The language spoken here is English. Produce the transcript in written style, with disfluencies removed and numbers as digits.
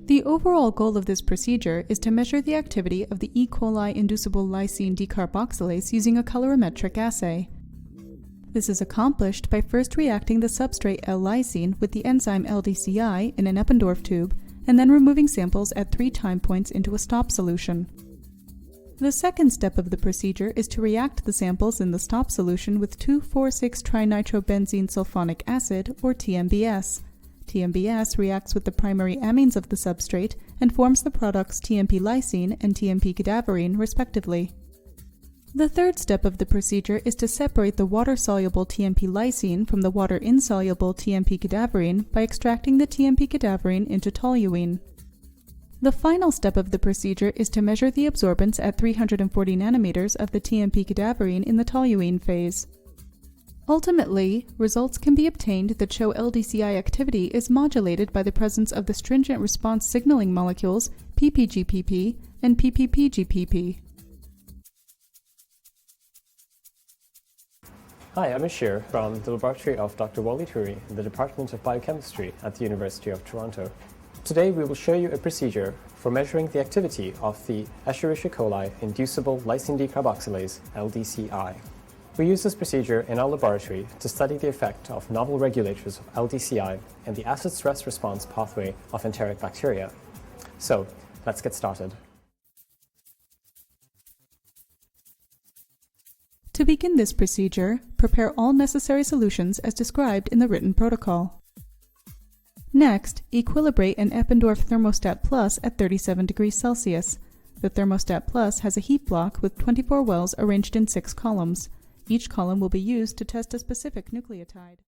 The overall goal of this procedure is to measure the activity of the E. coli Inducible Lysine Decarboxyase using a colorimetric assay. This is accomplished by first reacting the substrate L-lysine with the enzyme LDCI in an Eppendorf tube, and then removing samples at 3 time points into a stop solution. The second step of the procedure is to react the samples in the stop solution with 2,4,6-trinitrobenzene sulfonic acid, or TMBS. TMBS reacts with the primary amines of the substrate and forms the products TMP lysine and TMP cadaverine, respectively. The third step of the procedure is to separate the water-soluble TMP lysine from the water-insoluble TMP cadaverine by extracting the TMP cadaverine into toluene. The final step of the procedure is to measure the absorbance at 340 nanometers of the TMP cadaverine in the toluene phase. Ultimately, results can be obtained that show LDCI activity is modulated by the presence of the stringent response signaling molecules PPGPP and PPPGPP. Hi, I'm Usheer from the laboratory of Dr. Walid Houry in the Department of Biochemistry at the University of Toronto. Today we will show you a procedure for measuring the activity of the Escherichia coli Inducible Lysine Decarboxyase, LDCI. We use this procedure in our laboratory to study the effect of novel regulators of LDCI and the acid stress response pathway of enteric bacteria. So, let's get started. To begin this procedure, prepare all necessary solutions as described in the written protocol. Next, equilibrate an Eppendorf thermostat plus at 37 degrees Celsius. The thermostat plus has a heat block with 24 wells arranged in 6 columns. Each column will be used to test a specific nucleotide.